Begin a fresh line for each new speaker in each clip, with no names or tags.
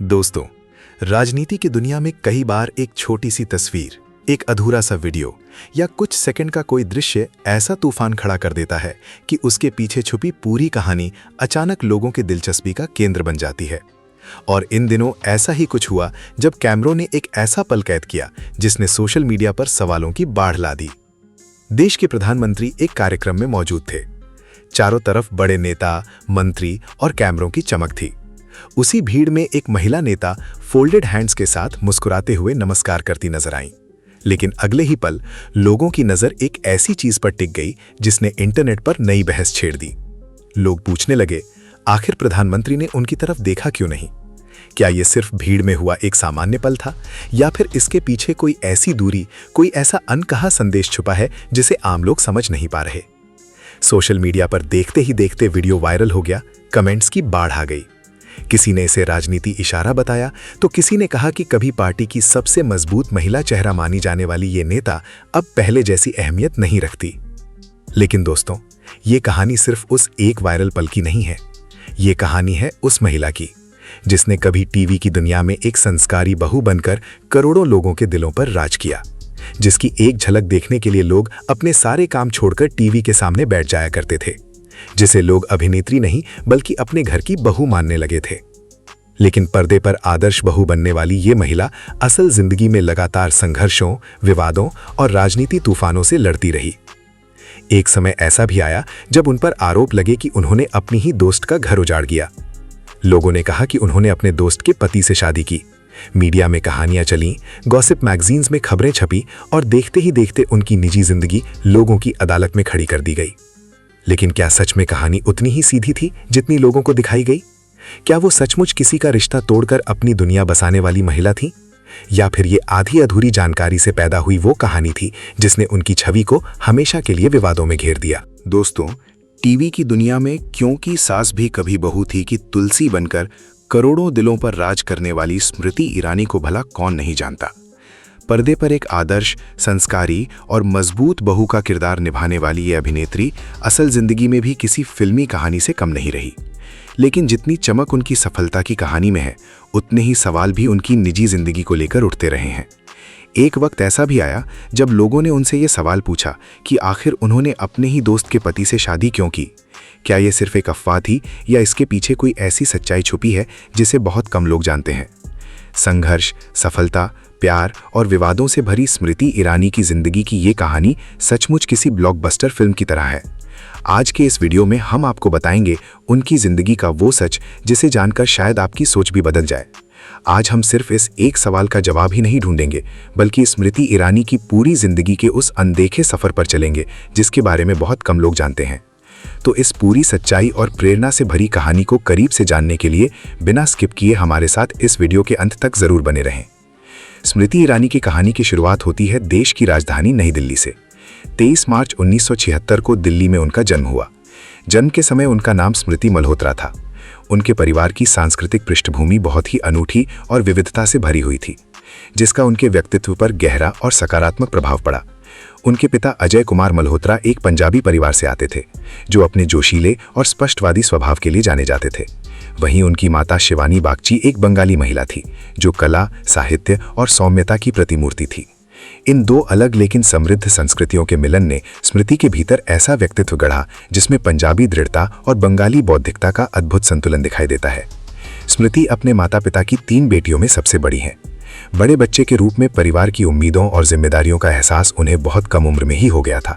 दोस्तों, राजनीति की दुनिया में कई बार एक छोटी सी तस्वीर, एक अधूरा सा वीडियो या कुछ सेकंड का कोई दृश्य ऐसा तूफान खड़ा कर देता है कि उसके पीछे छुपी पूरी कहानी अचानक लोगों की दिलचस्पी का केंद्र बन जाती है। और इन दिनों ऐसा ही कुछ हुआ जब कैमरों ने एक ऐसा पल कैद किया जिसने सोशल मीडिया पर सवालों की बाढ़ ला दी। देश के प्रधानमंत्री एक कार्यक्रम में मौजूद थे। चारों तरफ बड़े नेता, मंत्री और कैमरों की चमक थी। उसी भीड़ में एक महिला नेता फोल्डेड हैंड्स के साथ मुस्कुराते हुए नमस्कार करती नजर आईं। लेकिन अगले ही पल लोगों की नजर एक ऐसी चीज पर टिक गई जिसने इंटरनेट पर नई बहस छेड़ दी। लोग पूछने लगे, आखिर प्रधानमंत्री ने उनकी तरफ देखा क्यों नहीं? क्या यह सिर्फ भीड़ में हुआ एक सामान्य पल था, या फिर इसके पीछे कोई ऐसी दूरी, कोई ऐसा अनकहा संदेश छुपा है जिसे आम लोग समझ नहीं पा रहे? सोशल मीडिया पर देखते ही देखते वीडियो वायरल हो गया, कमेंट्स की बाढ़ आ गई। किसी ने इसे राजनीति इशारा बताया तो किसी ने कहा कि कभी पार्टी की सबसे मजबूत महिला चेहरा मानी जाने वाली ये नेता अब पहले जैसी अहमियत नहीं रखती। लेकिन दोस्तों, ये कहानी सिर्फ उस एक वायरल पल की नहीं है। ये कहानी है उस महिला की जिसने कभी टीवी की दुनिया में एक संस्कारी बहू बनकर करोड़ों लोगों के दिलों पर राज किया, जिसकी एक झलक देखने के लिए लोग अपने सारे काम छोड़कर टीवी के सामने बैठ जाया करते थे, जिसे लोग अभिनेत्री नहीं बल्कि अपने घर की बहू मानने लगे थे। लेकिन पर्दे पर आदर्श बहू बनने वाली ये महिला असल जिंदगी में लगातार संघर्षों, विवादों और राजनीति तूफानों से लड़ती रही। एक समय ऐसा भी आया जब उन पर आरोप लगे कि उन्होंने अपनी ही दोस्त का घर उजाड़ दिया। लोगों ने कहा कि उन्होंने अपने दोस्त के पति से शादी की। मीडिया में कहानियां चलीं, गॉसिप मैगजीन्स में खबरें छपी और देखते ही देखते उनकी निजी जिंदगी लोगों की अदालत में खड़ी कर दी गई। लेकिन क्या सच में कहानी उतनी ही सीधी थी जितनी लोगों को दिखाई गई? क्या वो सचमुच किसी का रिश्ता तोड़कर अपनी दुनिया बसाने वाली महिला थी, या फिर ये आधी अधूरी जानकारी से पैदा हुई वो कहानी थी जिसने उनकी छवि को हमेशा के लिए विवादों में घेर दिया?
दोस्तों, टीवी की दुनिया में क्योंकि सास भी कभी बहू थी कि तुलसी बनकर करोड़ों दिलों पर राज करने वाली स्मृति ईरानी को भला कौन नहीं जानता। पर्दे पर एक आदर्श, संस्कारी और मजबूत बहू का किरदार निभाने वाली ये अभिनेत्री असल जिंदगी में भी किसी फिल्मी कहानी से कम नहीं रही। लेकिन जितनी चमक उनकी सफलता की कहानी में है, उतने ही सवाल भी उनकी निजी जिंदगी को लेकर उठते रहे हैं। एक वक्त ऐसा भी आया जब लोगों ने उनसे ये सवाल पूछा कि आखिर उन्होंने अपने ही दोस्त के पति से शादी क्यों की? क्या ये सिर्फ एक अफवाह थी या इसके पीछे कोई ऐसी सच्चाई छुपी है जिसे बहुत कम लोग जानते हैं? संघर्ष, सफलता, प्यार और विवादों से भरी स्मृति ईरानी की जिंदगी की ये कहानी सचमुच किसी ब्लॉकबस्टर फिल्म की तरह है। आज के इस वीडियो में हम आपको बताएंगे उनकी जिंदगी का वो सच जिसे जानकर शायद आपकी सोच भी बदल जाए। आज हम सिर्फ इस एक सवाल का जवाब ही नहीं ढूंढेंगे, बल्कि स्मृति ईरानी की पूरी जिंदगी के उस अनदेखे सफर पर चलेंगे जिसके बारे में बहुत कम लोग जानते हैं। तो इस पूरी सच्चाई और प्रेरणा से भरी कहानी को करीब से जानने के लिए बिना स्किप किए हमारे साथ इस वीडियो के अंत तक जरूर बने रहें। स्मृति ईरानी की कहानी की शुरुआत होती है देश की राजधानी नई दिल्ली से। 23 मार्च 1976 को दिल्ली में उनका जन्म हुआ। जन्म के समय उनका नाम स्मृति मल्होत्रा था। उनके परिवार की सांस्कृतिक पृष्ठभूमि बहुत ही अनूठी और विविधता से भरी हुई थी, जिसका उनके व्यक्तित्व पर गहरा और सकारात्मक प्रभाव पड़ा। उनके पिता अजय कुमार मल्होत्रा एक पंजाबी परिवार से आते थे, जो अपने जोशीले और स्पष्टवादी स्वभाव के लिए जाने जाते थे। वहीं उनकी माता शिवानी बागची एक बंगाली महिला थी, जो कला, साहित्य और सौम्यता की प्रतिमूर्ति थी। इन दो अलग लेकिन समृद्ध संस्कृतियों के मिलन ने स्मृति के भीतर ऐसा व्यक्तित्व गढ़ा जिसमें पंजाबी दृढ़ता और बंगाली बौद्धिकता का अद्भुत संतुलन दिखाई देता है। स्मृति अपने माता पिता की 3 बेटियों में सबसे बड़ी हैं। बड़े बच्चे के रूप में परिवार की उम्मीदों और जिम्मेदारियों का एहसास उन्हें बहुत कम उम्र में ही हो गया था।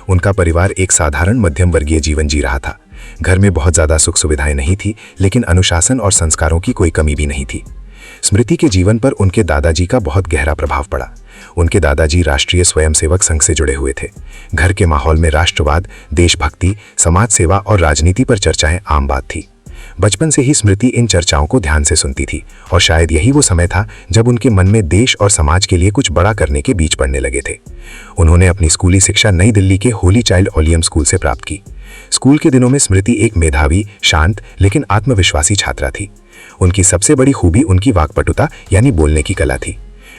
उनका परिवार एक साधारण मध्यम वर्गीय जीवन जी रहा था। घर में बहुत ज्यादा सुख सुविधाएं नहीं थी, लेकिन अनुशासन और संस्कारों की कोई कमी भी नहीं थी। स्मृति के जीवन पर उनके दादाजी का बहुत गहरा प्रभाव पड़ा। उनके दादाजी राष्ट्रीय स्वयंसेवक संघ से जुड़े हुए थे। घर के माहौल में राष्ट्रवाद, देशभक्ति, समाज सेवा और राजनीति पर चर्चाएं आम बात थी। बचपन से ही स्मृति इन चर्चाओं को ध्यान से सुनती थी, और शायद यही वो समय था जब उनके मन में देश और समाज के लिए कुछ बड़ा करने के बीज पड़ने लगे थे। उन्होंने अपनी स्कूली शिक्षा नई दिल्ली के होली चाइल्ड ओलियम स्कूल से प्राप्त की। स्कूल के दिनों में स्मृति एक मेधावी, शांत लेकिन आत्मविश्वासी छात्रा थी। उनकी सबसे बड़ी खूबी उनकी वाक्पटुता यानी बोलने की कला थी।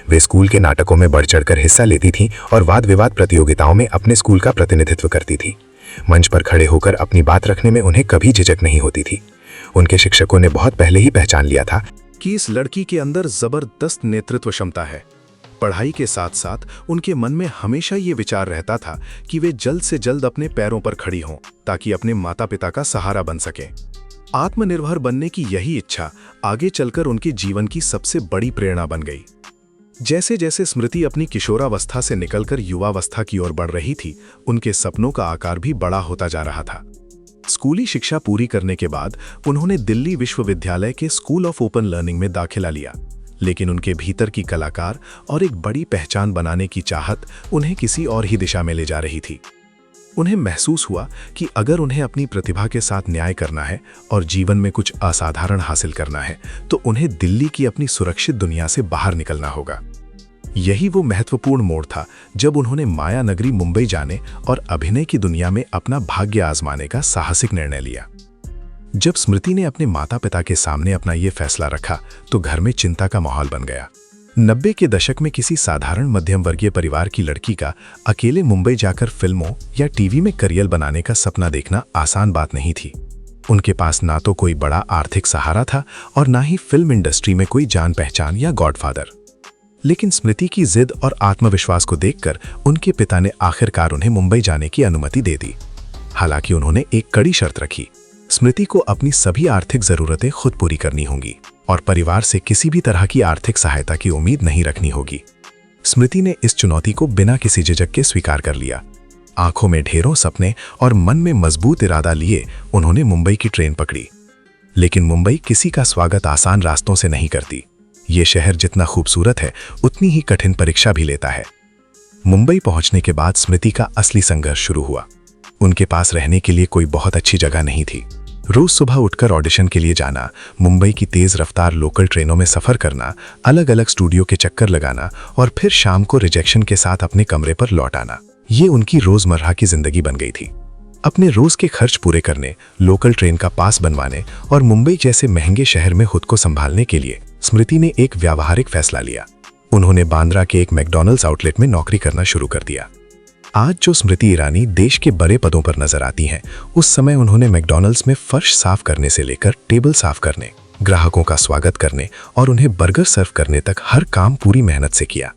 वे स्कूल के नाटकों में बढ़ चढ़कर हिस्सा लेती थीं और वाद विवाद प्रतियोगिताओं में अपने स्कूल का प्रतिनिधित्व करती थी। मंच पर खड़े होकर अपनी बात रखने में उन्हें कभी झिझक नहीं होती थी। उनके शिक्षकों ने बहुत पहले ही पहचान लिया था कि इस लड़की के अंदर जबरदस्त नेतृत्व क्षमता है। पढ़ाई के साथ साथ उनके मन में हमेशा ये विचार रहता था कि वे जल्द से जल्द अपने पैरों पर खड़ी हों ताकि अपने माता पिता का सहारा बन सकें। आत्मनिर्भर बनने की यही इच्छा आगे चलकर उनके जीवन की सबसे बड़ी प्रेरणा बन गई। जैसे जैसे स्मृति अपनी किशोरावस्था से निकलकर युवावस्था की ओर बढ़ रही थी, उनके सपनों का आकार भी बड़ा होता जा रहा था। स्कूली शिक्षा पूरी करने के बाद उन्होंने दिल्ली विश्वविद्यालय के स्कूल ऑफ ओपन लर्निंग में दाखिला लिया, लेकिन उनके भीतर की कलाकार और एक बड़ी पहचान बनाने की चाहत उन्हें किसी और ही दिशा में ले जा रही थी। उन्हें महसूस हुआ कि अगर उन्हें अपनी प्रतिभा के साथ न्याय करना है और जीवन में कुछ असाधारण हासिल करना है, तो उन्हें दिल्ली की अपनी सुरक्षित दुनिया से बाहर निकलना होगा। यही वो महत्वपूर्ण मोड़ था जब उन्होंने माया नगरी मुंबई जाने और अभिनय की दुनिया में अपना भाग्य आजमाने का साहसिक निर्णय लिया। जब स्मृति ने अपने माता पिता के सामने अपना ये फैसला रखा तो घर में चिंता का माहौल बन गया। 90 के दशक में किसी साधारण मध्यम वर्गीय परिवार की लड़की का अकेले मुंबई जाकर फिल्मों या टीवी में करियर बनाने का सपना देखना आसान बात नहीं थी। उनके पास ना तो कोई बड़ा आर्थिक सहारा था और ना ही फिल्म इंडस्ट्री में कोई जान पहचान या गॉडफादर। लेकिन स्मृति की जिद और आत्मविश्वास को देखकर उनके पिता ने आखिरकार उन्हें मुंबई जाने की अनुमति दे दी। हालांकि उन्होंने एक कड़ी शर्त रखी, स्मृति को अपनी सभी आर्थिक जरूरतें खुद पूरी करनी होंगी और परिवार से किसी भी तरह की आर्थिक सहायता की उम्मीद नहीं रखनी होगी। स्मृति ने इस चुनौती को बिना किसी झिझक के स्वीकार कर लिया। आंखों में ढेरों सपने और मन में मजबूत इरादा लिए उन्होंने मुंबई की ट्रेन पकड़ी। लेकिन मुंबई किसी का स्वागत आसान रास्तों से नहीं करती। ये शहर जितना खूबसूरत है, उतनी ही कठिन परीक्षा भी लेता है। मुंबई पहुंचने के बाद स्मृति का असली संघर्ष शुरू हुआ। उनके पास रहने के लिए कोई बहुत अच्छी जगह नहीं थी। रोज सुबह उठकर ऑडिशन के लिए जाना, मुंबई की तेज रफ्तार लोकल ट्रेनों में सफर करना, अलग अलग स्टूडियो के चक्कर लगाना और फिर शाम को रिजेक्शन के साथ अपने कमरे पर लौट आना, ये उनकी रोजमर्रा की जिंदगी बन गई थी। अपने रोज के खर्च पूरे करने, लोकल ट्रेन का पास बनवाने और मुंबई जैसे महंगे शहर में खुद को संभालने के लिए स्मृति ने एक व्यावहारिक फैसला लिया। उन्होंने बांद्रा के एक मैकडॉनल्ड्स आउटलेट में नौकरी करना शुरू कर दिया। आज जो स्मृति ईरानी देश के बड़े पदों पर नजर आती हैं, उस समय उन्होंने मैकडॉनल्ड्स में फर्श साफ करने से लेकर टेबल साफ करने, ग्राहकों का स्वागत करने और उन्हें बर्गर सर्व करने तक हर काम पूरी मेहनत से किया।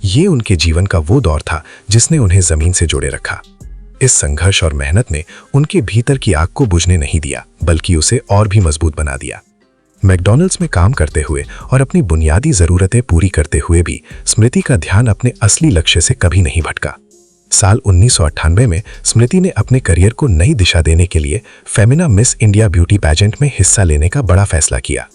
ये उनके जीवन का वो दौर था जिसने उन्हें जमीन से जोड़े रखा। इस संघर्ष और मेहनत ने उनके भीतर की आग को बुझने नहीं दिया, बल्कि उसे और भी मजबूत बना दिया। मैकडॉनल्ड्स में काम करते हुए और अपनी बुनियादी जरूरतें पूरी करते हुए भी स्मृति का ध्यान अपने असली लक्ष्य से कभी नहीं भटका। साल 1998 में स्मृति ने अपने करियर को नई दिशा देने के लिए Femina miss India beauty pageant में हिस्सा लेने का बड़ा फैसला किया।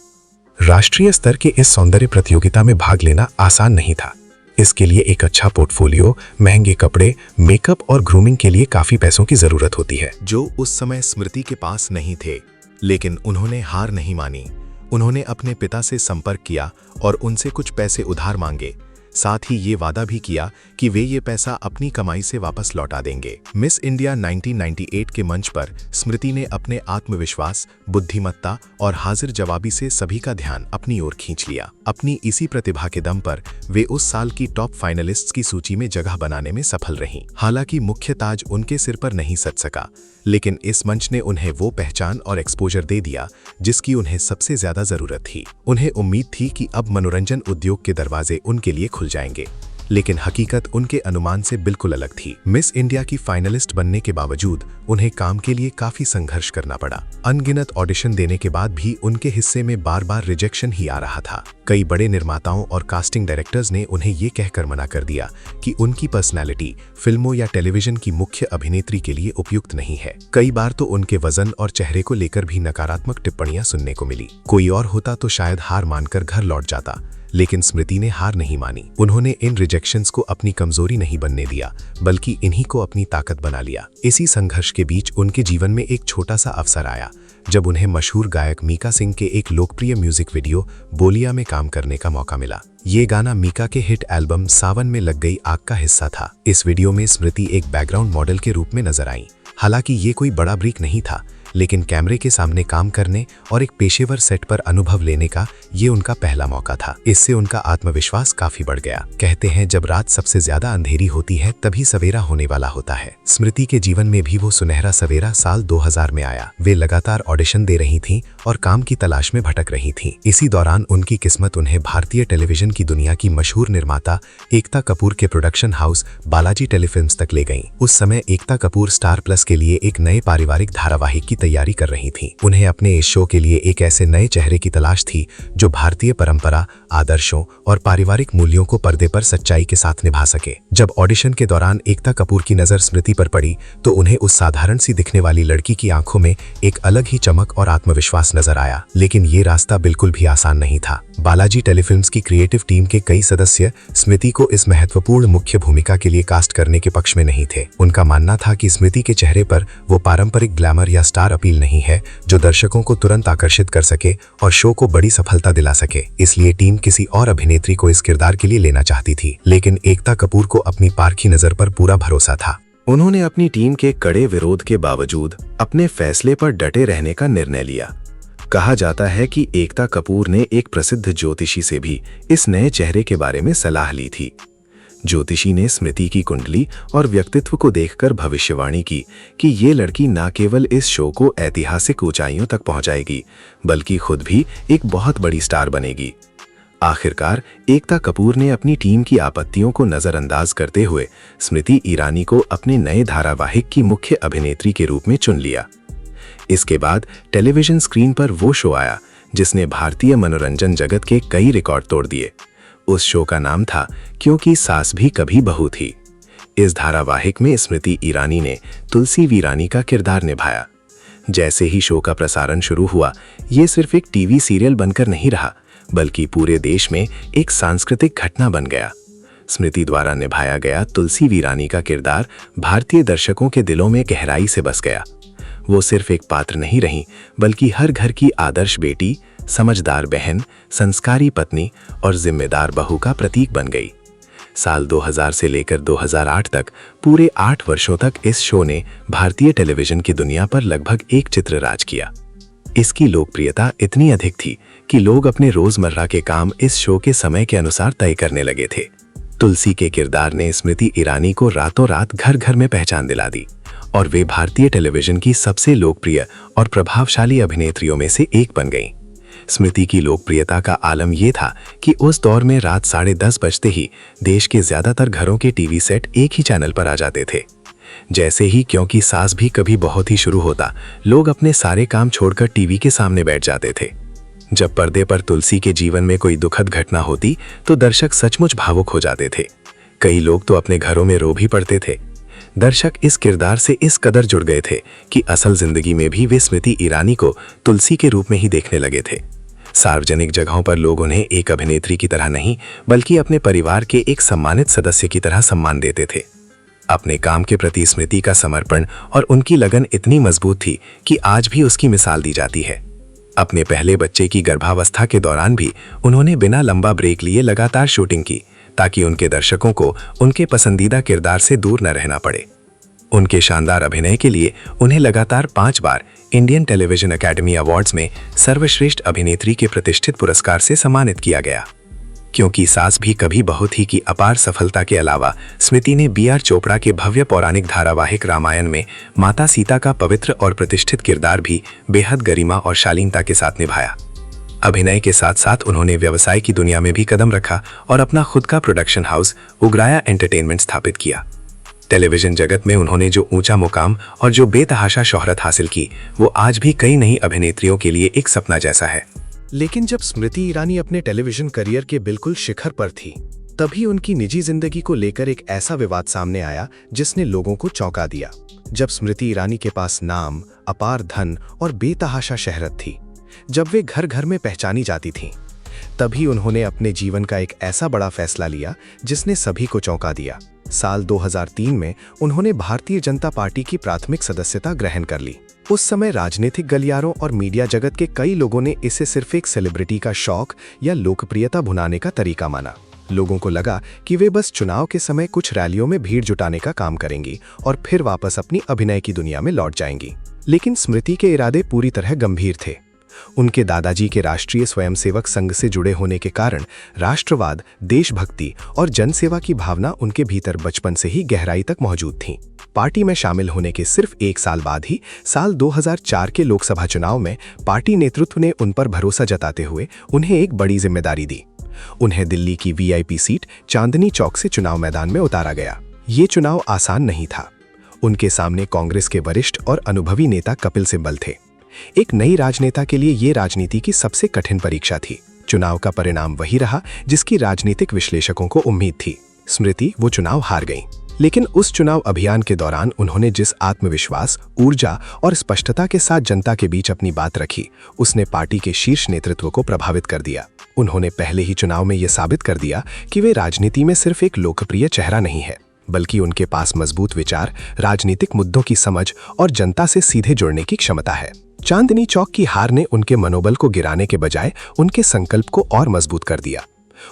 राष्ट्रीय स्तर के इस सौंदर्य प्रतियोगिता में भाग लेना आसान नहीं था। इसके लिए एक अच्छा पोर्टफोलियो, महंगे कपड़े, मेकअप और ग्रूमिंग के लिए काफी पैसों की जरूरत होती है,
जो उस समय स्मृति के पास नहीं थे। लेकिन उन्होंने हार नहीं मानी। उन्होंने अपने पिता से संपर्क किया और उनसे कुछ पैसे उधार मांगे। साथ ही ये वादा भी किया कि वे ये पैसा अपनी कमाई से वापस लौटा देंगे। मिस इंडिया 1998 के मंच पर स्मृति ने अपने आत्मविश्वास, बुद्धिमत्ता और हाजिर जवाबी से सभी का ध्यान अपनी ओर खींच लिया। अपनी इसी प्रतिभा के दम पर वे उस साल की टॉप फाइनलिस्ट्स की सूची में जगह बनाने में सफल रहीं। हालांकि मुख्य ताज उनके सिर पर नहीं सज सका, लेकिन इस मंच ने उन्हें वो पहचान और एक्सपोजर दे दिया जिसकी उन्हें सबसे ज्यादा जरूरत थी। उन्हें उम्मीद थी कि अब मनोरंजन उद्योग के दरवाजे उनके लिए खुल जाएंगे, लेकिन हकीकत उनके अनुमान से बिल्कुल अलग थी। मिस इंडिया की फाइनलिस्ट बनने के बावजूद उन्हें काम के लिए काफी संघर्ष करना पड़ा। अनगिनत ऑडिशन देने के बाद भी उनके हिस्से में बार बार रिजेक्शन ही आ रहा था। कई बड़े निर्माताओं और कास्टिंग डायरेक्टर्स ने उन्हें ये कहकर मना कर दिया कि उनकी पर्सनैलिटी फिल्मों या टेलीविजन की मुख्य अभिनेत्री के लिए उपयुक्त नहीं है। कई बार तो उनके वजन और चेहरे को लेकर भी नकारात्मक टिप्पणियां सुनने को मिली। कोई और होता तो शायद हार मानकर घर लौट जाता, लेकिन स्मृति ने हार नहीं मानी। उन्होंने इन रिजेक्शंस को अपनी कमजोरी नहीं बनने दिया, बल्कि इन्हीं को अपनी ताकत बना लिया। इसी संघर्ष के बीच उनके जीवन में एक छोटा सा अवसर आया जब उन्हें मशहूर गायक मीका सिंह के एक लोकप्रिय म्यूजिक वीडियो बोलिया में काम करने का मौका मिला। ये गाना मीका के हिट एल्बम सावन में लग गई आग का हिस्सा था। इस वीडियो में स्मृति एक बैकग्राउंड मॉडल के रूप में नजर आई। हालांकि ये कोई बड़ा ब्रेक नहीं था, लेकिन कैमरे के सामने काम करने और एक पेशेवर सेट पर अनुभव लेने का ये उनका पहला मौका था। इससे उनका आत्मविश्वास काफी बढ़ गया। कहते हैं जब रात सबसे ज्यादा अंधेरी होती है तभी सवेरा होने वाला होता है। स्मृति के जीवन में भी वो सुनहरा सवेरा साल 2000 में आया। वे लगातार ऑडिशन दे रही थीं और काम की तलाश में भटक रही थीं। इसी दौरान उनकी किस्मत उन्हें भारतीय टेलीविजन की दुनिया की मशहूर निर्माता एकता कपूर के प्रोडक्शन हाउस बालाजी टेलीफिल्म्स तक ले गईं। उस समय एकता कपूर स्टार प्लस के लिए एक नए पारिवारिक धारावाहिक की तैयारी कर रही थीं। उन्हें अपने इस शो के लिए एक ऐसे नए चेहरे की तलाश थी जो भारतीय परंपरा, आदर्शों और पारिवारिक मूल्यों को पर्दे पर सच्चाई के साथ निभा सके। जब ऑडिशन के दौरान एकता कपूर की नजर स्मृति पर पड़ी तो उन्हें उस साधारण सी दिखने वाली लड़की की आंखों में एक अलग ही चमक और आत्मविश्वास नजर आया। लेकिन ये रास्ता बिल्कुल भी आसान नहीं था। बालाजी टेलीफिल्म्स की क्रिएटिव टीम के कई सदस्य स्मृति को इस महत्वपूर्ण मुख्य भूमिका के लिए कास्ट करने के पक्ष में नहीं थे। उनका मानना था कि स्मृति के चेहरे पर वो पारंपरिक ग्लैमर या स्टार अपील नहीं है जो दर्शकों को तुरंत आकर्षित कर सके और शो को बड़ी सफलता दिला सके। इसलिए टीम किसी और अभिनेत्री को इस किरदार के लिए लेना चाहती थी। लेकिन एकता कपूर को अपनी पारखी नजर पर पूरा भरोसा था।
उन्होंने अपनी टीम के कड़े विरोध के बावजूद अपने फैसले पर डटे रहने का निर्णय लिया। कहा जाता है कि एकता कपूर ने एक प्रसिद्ध ज्योतिषी से भी इस नए चेहरे के बारे में सलाह ली थी। ज्योतिषी ने स्मृति की कुंडली और व्यक्तित्व को देखकर भविष्यवाणी की कि ये लड़की न केवल इस शो को ऐतिहासिक ऊंचाइयों तक पहुंचाएगी बल्कि खुद भी एक बहुत बड़ी स्टार बनेगी। आखिरकार एकता कपूर ने अपनी टीम की आपत्तियों को नजरअंदाज करते हुए स्मृति ईरानी को अपने नए धारावाहिक की मुख्य अभिनेत्री के रूप में चुन लिया। इसके बाद टेलीविजन स्क्रीन पर वो शो आया जिसने भारतीय मनोरंजन जगत के कई रिकॉर्ड तोड़ दिए। उस शो का नाम था क्योंकि सास भी कभी बहू थी। इस धारावाहिक में स्मृति ईरानी ने तुलसी वीरानी का किरदार निभाया। जैसे ही शो का प्रसारण शुरू हुआ, ये सिर्फ एक टीवी सीरियल बनकर नहीं रहा बल्कि पूरे देश में एक सांस्कृतिक घटना बन गया। स्मृति द्वारा निभाया गया तुलसी वीरानी का किरदार भारतीय दर्शकों के दिलों में गहराई से बस गया। वो सिर्फ एक पात्र नहीं रही बल्कि हर घर की आदर्श बेटी, समझदार बहन, संस्कारी पत्नी और जिम्मेदार बहू का प्रतीक बन गई। साल 2000 से लेकर 2008 तक पूरे 8 वर्षों तक इस शो ने भारतीय टेलीविजन की दुनिया पर लगभग एक चित्र राज किया। इसकी लोकप्रियता इतनी अधिक थी कि लोग अपने रोजमर्रा के काम इस शो के समय के अनुसार तय करने लगे थे। तुलसी के किरदार ने स्मृति ईरानी को रातों रात घर घर में पहचान दिला दी और वे भारतीय टेलीविजन की सबसे लोकप्रिय और प्रभावशाली अभिनेत्रियों में से एक बन गईं। स्मृति की लोकप्रियता का आलम यह था कि उस दौर में रात 10:30 बजते ही देश के ज्यादातर घरों के टीवी सेट एक ही चैनल पर आ जाते थे। जैसे ही क्योंकि सास भी कभी बहुत ही शुरू होता, लोग अपने सारे काम छोड़कर टीवी के सामने बैठ जाते थे। जब पर्दे पर तुलसी के जीवन में कोई दुखद घटना होती तो दर्शक सचमुच भावुक हो जाते थे। कई लोग तो अपने घरों में रो भी पड़ते थे। दर्शक इस किरदार से इस कदर जुड़ गए थे कि असल जिंदगी में भी वे स्मृति ईरानी को तुलसी के रूप में ही देखने लगे थे। सार्वजनिक जगहों पर लोग उन्हें एक अभिनेत्री की तरह नहीं बल्कि अपने परिवार के एक सम्मानित सदस्य की तरह सम्मान देते थे। अपने काम के प्रति स्मृति का समर्पण और उनकी लगन इतनी मजबूत थी कि आज भी उसकी मिसाल दी जाती है। अपने पहले बच्चे की गर्भावस्था के दौरान भी उन्होंने बिना लंबा ब्रेक लिए लगातार शूटिंग की ताकि उनके दर्शकों को उनके पसंदीदा किरदार से दूर न रहना पड़े। उनके शानदार अभिनय के लिए उन्हें लगातार 5 बार इंडियन टेलीविजन अकेडमी अवार्ड्स में सर्वश्रेष्ठ अभिनेत्री के प्रतिष्ठित पुरस्कार से सम्मानित किया गया। क्योंकि सास भी कभी बहू थी की अपार सफलता के अलावा स्मृति ने बी.आर. चोपड़ा के भव्य पौराणिक धारावाहिक रामायण में माता सीता का पवित्र और प्रतिष्ठित किरदार भी बेहद गरिमा और शालीनता के साथ निभाया। अभिनय के साथ साथ उन्होंने व्यवसाय की दुनिया में भी कदम रखा और अपना खुद का प्रोडक्शन हाउस उग्राया एंटरटेनमेंट स्थापित किया। टेलीविजन जगत में उन्होंने जो ऊंचा मुकाम और जो बेतहाशा शोहरत हासिल की, वो आज भी कई नई अभिनेत्रियों के लिए एक सपना जैसा है।
लेकिन जब स्मृति ईरानी अपने टेलीविजन करियर के बिल्कुल शिखर पर थी, तभी उनकी निजी जिंदगी को लेकर एक ऐसा विवाद सामने आया जिसने लोगों को चौंका दिया। जब स्मृति ईरानी के पास नाम, अपार धन और बेतहाशा शोहरत थी, जब वे घर घर में पहचानी जाती थीं, तभी उन्होंने अपने जीवन का एक ऐसा बड़ा फैसला लिया जिसने सभी को चौंका दिया। साल 2003 में उन्होंने भारतीय जनता पार्टी की प्राथमिक सदस्यता ग्रहण कर ली। उस समय राजनीतिक गलियारों और मीडिया जगत के कई लोगों ने इसे सिर्फ एक सेलिब्रिटी का शौक या लोकप्रियता भुनाने का तरीका माना। लोगों को लगा कि वे बस चुनाव के समय कुछ रैलियों में भीड़ जुटाने का काम करेंगी और फिर वापस अपनी अभिनय की दुनिया में लौट जाएंगी। लेकिन स्मृति के इरादे पूरी तरह गंभीर थे। उनके दादाजी के राष्ट्रीय स्वयंसेवक संघ से जुड़े होने के कारण राष्ट्रवाद, देशभक्ति और जनसेवा की भावना उनके भीतर बचपन से ही गहराई तक मौजूद थी। पार्टी में शामिल होने के सिर्फ 1 साल बाद ही साल 2004 के लोकसभा चुनाव में पार्टी नेतृत्व ने उन पर भरोसा जताते हुए उन्हें एक बड़ी जिम्मेदारी दी। उन्हें दिल्ली की वीआईपी सीट चांदनी चौक से चुनाव मैदान में उतारा गया। ये चुनाव आसान नहीं था। उनके सामने कांग्रेस के वरिष्ठ और अनुभवी नेता कपिल सिब्बल थे। एक नई राजनेता के लिए ये राजनीति की सबसे कठिन परीक्षा थी। चुनाव का परिणाम वही रहा जिसकी राजनीतिक विश्लेषकों को उम्मीद थी। स्मृति वो चुनाव हार गईं। लेकिन उस चुनाव अभियान के दौरान उन्होंने जिस आत्मविश्वास, ऊर्जा और स्पष्टता के साथ जनता के बीच अपनी बात रखी, उसने पार्टी के शीर्ष नेतृत्व को प्रभावित कर दिया। उन्होंने पहले ही चुनाव में यह साबित कर दिया कि वे राजनीति में सिर्फ एक लोकप्रिय चेहरा नहीं है, बल्कि उनके पास मजबूत विचार, राजनीतिक मुद्दों की समझ और जनता से सीधे जुड़ने की क्षमता है। चांदनी चौक की हार ने उनके मनोबल को गिराने के बजाय उनके संकल्प को और मजबूत कर दिया।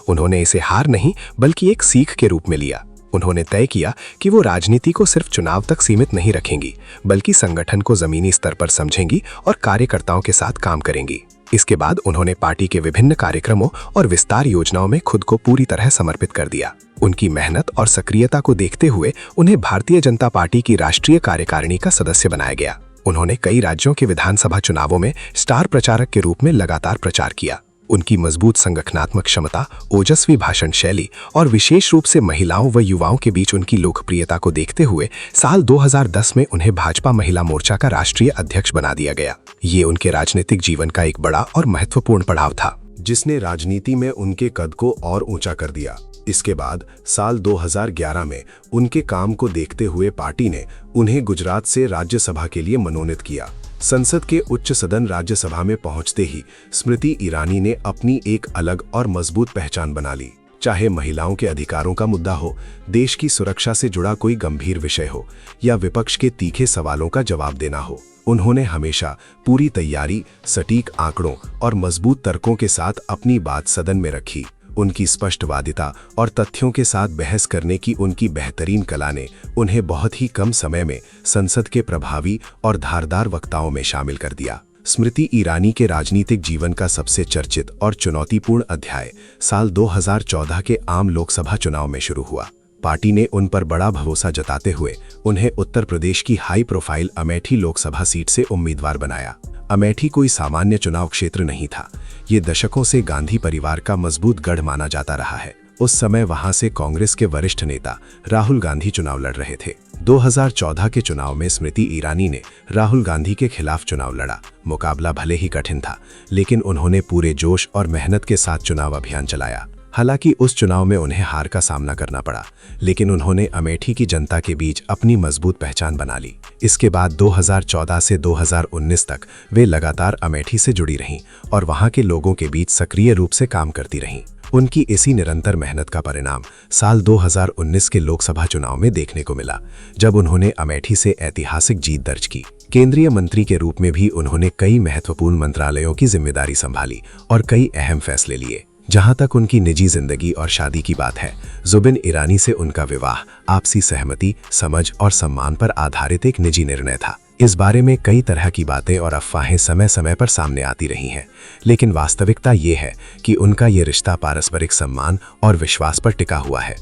उन्होंने इसे हार नहीं बल्कि एक सीख के रूप में लिया। उन्होंने तय किया कि वो राजनीति को सिर्फ चुनाव तक सीमित नहीं रखेंगी, बल्कि संगठन को जमीनी स्तर पर समझेंगी और कार्यकर्ताओं के साथ काम करेंगी। इसके बाद उन्होंने पार्टी के विभिन्न कार्यक्रमों और विस्तार योजनाओं में खुद को पूरी तरह समर्पित कर दिया। उनकी मेहनत और सक्रियता को देखते हुए उन्हें भारतीय जनता पार्टी की राष्ट्रीय कार्यकारिणी का सदस्य बनाया गया। उन्होंने कई राज्यों के विधानसभा चुनावों में स्टार प्रचारक के रूप में लगातार प्रचार किया। उनकी मजबूत संगठनात्मक क्षमता, ओजस्वी भाषण शैली और विशेष रूप से महिलाओं व युवाओं के बीच उनकी लोकप्रियता को देखते हुए साल 2010 में उन्हें भाजपा महिला मोर्चा का राष्ट्रीय अध्यक्ष बना दिया गया। ये उनके राजनीतिक जीवन का एक बड़ा और महत्वपूर्ण पड़ाव था,
जिसने राजनीति में उनके कद को और ऊंचा कर दिया। इसके बाद साल 2011 में उनके काम को देखते हुए पार्टी ने उन्हें गुजरात से राज्यसभा के लिए मनोनीत किया। संसद के उच्च सदन राज्यसभा में पहुंचते ही स्मृति ईरानी ने अपनी एक अलग और मजबूत पहचान बना ली। चाहे महिलाओं के अधिकारों का मुद्दा हो, देश की सुरक्षा से जुड़ा कोई गंभीर विषय हो या विपक्ष के तीखे सवालों का जवाब देना हो, उन्होंने हमेशा पूरी तैयारी, सटीक आंकड़ों और मजबूत तर्कों के साथ अपनी बात सदन में रखी। उनकी स्पष्टवादिता और तथ्यों के साथ बहस करने की उनकी बेहतरीन कला ने उन्हें बहुत ही कम समय में संसद के प्रभावी और धारदार वक्ताओं में शामिल कर दिया। स्मृति ईरानी के राजनीतिक जीवन का सबसे चर्चित और चुनौतीपूर्ण अध्याय साल 2014 के आम लोकसभा चुनाव में शुरू हुआ। पार्टी ने उन पर बड़ा भरोसा जताते हुए उन्हें उत्तर प्रदेश की high profile Amethi Lok Sabha seat से उम्मीदवार बनाया। अमेठी कोई सामान्य चुनाव क्षेत्र नहीं था। ये दशकों से गांधी परिवार का मजबूत गढ़ माना जाता रहा है। उस समय वहां से कांग्रेस के वरिष्ठ नेता राहुल गांधी चुनाव लड़ रहे थे। 2014 के चुनाव में स्मृति ईरानी ने राहुल गांधी के खिलाफ चुनाव लड़ा। मुकाबला भले ही कठिन था, लेकिन उन्होंने पूरे जोश और मेहनत के साथ चुनाव अभियान चलाया। हालांकि उस चुनाव में उन्हें हार का सामना करना पड़ा, लेकिन उन्होंने अमेठी की जनता के बीच अपनी मजबूत पहचान बना ली। इसके बाद 2014 से 2019 तक वे लगातार अमेठी से जुड़ी रहीं और वहां के लोगों के बीच सक्रिय रूप से काम करती रहीं। उनकी इसी निरंतर मेहनत का परिणाम साल 2019 के लोकसभा चुनाव में देखने को मिला, जब उन्होंने अमेठी से ऐतिहासिक जीत दर्ज की। केंद्रीय मंत्री के रूप में भी उन्होंने कई महत्वपूर्ण मंत्रालयों की जिम्मेदारी संभाली और कई अहम फैसले लिए। जहां तक उनकी निजी जिंदगी और शादी की बात है, जुबिन ईरानी से उनका विवाह आपसी सहमति, समझ और सम्मान पर आधारित एक निजी निर्णय था। इस बारे में कई तरह की बातें और अफवाहें समय समय पर सामने आती रही हैं, लेकिन वास्तविकता ये है कि उनका ये रिश्ता पारस्परिक सम्मान और विश्वास पर टिका हुआ है।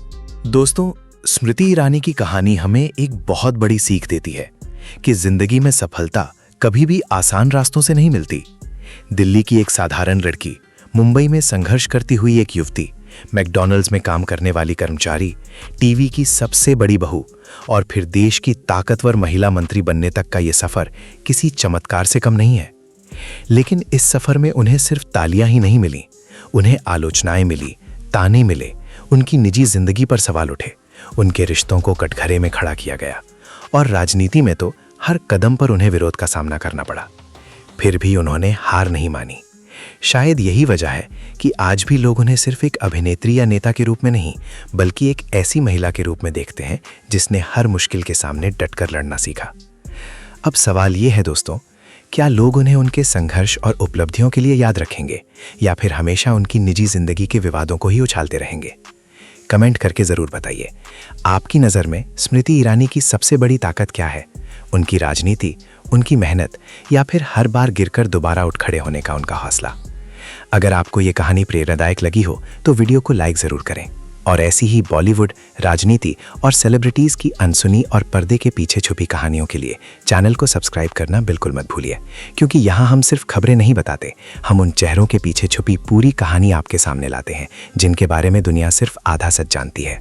दोस्तों, स्मृति ईरानी की कहानी हमें एक बहुत बड़ी सीख देती है कि जिंदगी में सफलता कभी भी आसान रास्तों से नहीं मिलती। दिल्ली की एक साधारण लड़की, मुंबई में संघर्ष करती हुई एक युवती, मैकडॉनल्ड्स में काम करने वाली कर्मचारी, टीवी की सबसे बड़ी बहू और फिर देश की ताकतवर महिला मंत्री बनने तक का ये सफर किसी चमत्कार से कम नहीं है। लेकिन इस सफर में उन्हें सिर्फ तालियां ही नहीं मिली, उन्हें आलोचनाएं मिली, ताने मिले, उनकी निजी जिंदगी पर सवाल उठे, उनके रिश्तों को कटघरे में खड़ा किया गया और राजनीति में तो हर कदम पर उन्हें विरोध का सामना करना पड़ा। फिर भी उन्होंने हार नहीं मानी। शायद यही वजह है कि आज भी लोग उन्हें सिर्फ एक अभिनेत्री या नेता के रूप में नहीं, बल्कि एक ऐसी महिला के रूप में देखते हैं जिसने हर मुश्किल के सामने डटकर लड़ना सीखा। अब सवाल ये है दोस्तों, क्या लोग उन्हें उनके संघर्ष और उपलब्धियों के लिए याद रखेंगे या फिर हमेशा उनकी निजी जिंदगी के विवादों को ही उछालते रहेंगे? कमेंट करके ज़रूर बताइए। आपकी नज़र में स्मृति ईरानी की सबसे बड़ी ताकत क्या है? उनकी राजनीति, उनकी मेहनत, या फिर हर बार गिरकर दोबारा उठ खड़े होने का उनका हौसला? अगर आपको ये कहानी प्रेरणादायक लगी हो तो वीडियो को लाइक ज़रूर करें और ऐसी ही बॉलीवुड, राजनीति और सेलिब्रिटीज़ की अनसुनी और पर्दे के पीछे छुपी कहानियों के लिए चैनल को सब्सक्राइब करना बिल्कुल मत भूलिए, क्योंकि यहाँ हम सिर्फ खबरें नहीं बताते, हम उन चेहरों के पीछे छुपी पूरी कहानी आपके सामने लाते हैं जिनके बारे में दुनिया सिर्फ आधा सच जानती है।